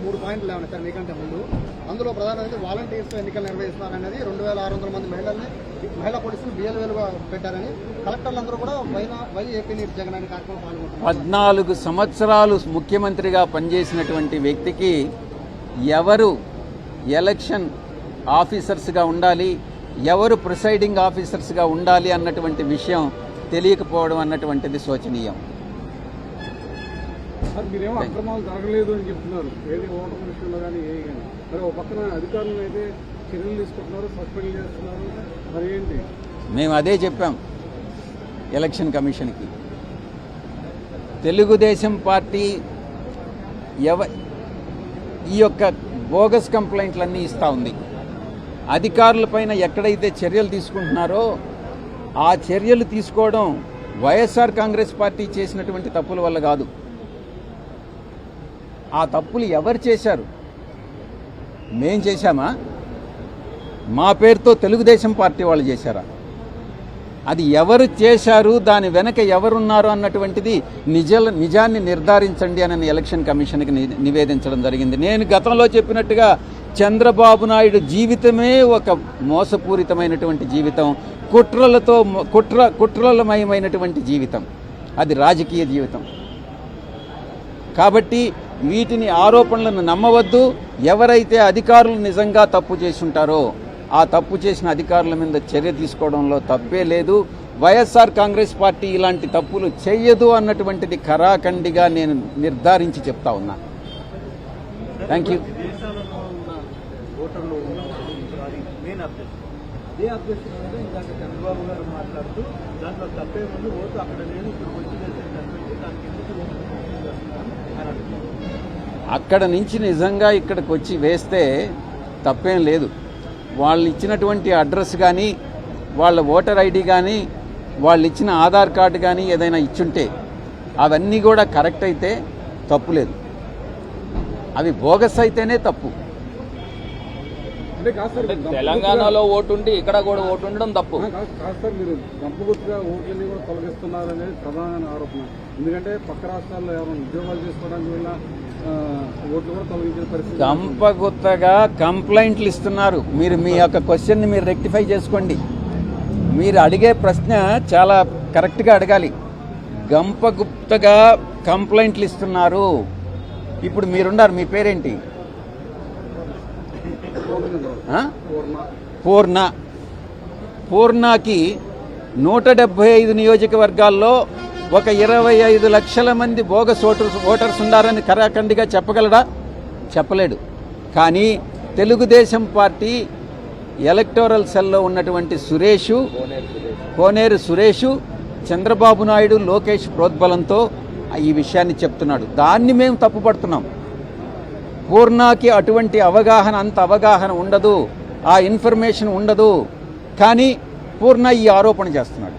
3 పాయింట్లు లేవనెత్తారు మీకంటే ముందు. అందులో ప్రధానమైతే వాలంటీర్స్ ఎన్నికలు నిర్వహిస్తున్నారనేది 2600 మంది మహిళా పోలీసులు BLOలుగా పెట్టారని కలెక్టర్లందరూ కూడా వై ఏపీ నీరు జగన్ అనే కార్యక్రమం పాల్గొంటారు. 14 సంవత్సరాలు ముఖ్యమంత్రిగా పనిచేసినటువంటి వ్యక్తికి ఎవరు ఎలక్షన్ ఆఫీసర్స్గా ఉండాలి, ఎవరు ప్రిసైడింగ్ ఆఫీసర్స్గా ఉండాలి అన్నటువంటి విషయం తెలియకపోవడం అన్నటువంటిది శోచనీయం. మీరేమో అక్రమాలు జరగలేదు అని చెప్తున్నారు, ఏది ఓటర్ విషయంలో కానీ ఏ కానీ. మరి ఒక పక్కన అధికారులు అయితే చర్యలు తీసుకుంటున్నారు, సస్పెండ్ చేస్తున్నారు, మరి ఏంటి? మేము అదే చెప్పాం ఎలక్షన్ కమిషన్కి. తెలుగుదేశం పార్టీ ఈ యొక్క బోగస్ కంప్లైంట్లన్నీ ఇస్తూ ఉంది. అధికారులపైన ఎక్కడైతే చర్యలు తీసుకుంటున్నారో ఆ చర్యలు తీసుకోవడం వైఎస్ఆర్ కాంగ్రెస్ పార్టీ చేసినటువంటి తప్పుల వల్ల కాదు. ఆ తప్పులు ఎవరు చేశారు? మేం చేశామా? మా పేరుతో తెలుగుదేశం పార్టీ వాళ్ళు చేశారా? అది ఎవరు చేశారు, దాని వెనక ఎవరున్నారు అన్నటువంటిది నిజాన్ని నిర్ధారించండి అని ఎలక్షన్ కమిషన్కి నివేదించడం జరిగింది. నేను గతంలో చెప్పినట్టుగా చంద్రబాబు నాయుడు జీవితమే ఒక మోసపూరితమైనటువంటి జీవితం, కుట్రలమయమైనటువంటి జీవితం, అది రాజకీయ జీవితం. కాబట్టి వీటిని ఆరోపణలను నమ్మవద్దు. ఎవరైతే అధికారులు నిజంగా తప్పు చేసి ఉంటారో ఆ తప్పు చేసిన అధికారుల మీద చర్య తీసుకోవడంలో తప్పే లేదు. వైఎస్ఆర్ కాంగ్రెస్ పార్టీ ఇలాంటి తప్పులు చేయదు అన్నటువంటిది ఖరాఖండిగా నేను నిర్ధారించి చెప్తా ఉన్నా. Thank you. అక్కడ నుంచి నిజంగా ఇక్కడికి వచ్చి వేస్తే తప్పేం లేదు. వాళ్ళు ఇచ్చినటువంటి అడ్రస్ కానీ, వాళ్ళ ఓటర్ ఐడి కానీ, వాళ్ళు ఇచ్చిన ఆధార్ కార్డు కానీ ఏదైనా ఇచ్చుంటే అవన్నీ కూడా కరెక్ట్ అయితే తప్పు లేదు. అవి బోగస్ అయితేనే తప్పు. తెలంగాణలో ఓటు ఉండి ఇక్కడ కూడా ఓటు ఉండడం తప్పు. సార్, మీరు గంపగుర్తుగా ఓట్లన్నీ కూడా తొలగిస్తున్నారనేది ప్రధాన ఆరోపణ. ఎందుకంటే పక్క రాష్ట్రాల్లో ఎవరైనా ఉద్యోగాలు చేసుకోవడానికి వల్ల ఓట్లు కూడా తొలగించే పరిస్థితి. గంపగుత్తగా కంప్లైంట్లు ఇస్తున్నారు. మీరు మీ యొక్క క్వశ్చన్ని మీరు రెక్టిఫై చేసుకోండి. మీరు అడిగే ప్రశ్న చాలా కరెక్ట్గా అడగాలి. గంపగుప్తగా కంప్లైంట్లు ఇస్తున్నారు. ఇప్పుడు మీరున్నారు, మీ పేరేంటి? పూర్ణకి 175 నియోజకవర్గాల్లో ఒక 25 లక్షల మంది బోగస్ ఓటర్స్ ఉన్నారని ఖరాఖండిగా చెప్పగలడా? చెప్పలేడు. కానీ తెలుగుదేశం పార్టీ ఎలక్టోరల్ సెల్లో ఉన్నటువంటి కోనేరు సురేషు, చంద్రబాబు నాయుడు, లోకేష్ ప్రోద్బలంతో ఈ విషయాన్ని చెప్తున్నాడు. దాన్ని మేము తప్పుపడుతున్నాం. పూర్ణకి అటువంటి అంత అవగాహన ఉండదు, ఆ ఇన్ఫర్మేషన్ ఉండదు. కానీ పూర్ణ ఈ ఆరోపణ చేస్తున్నాడు.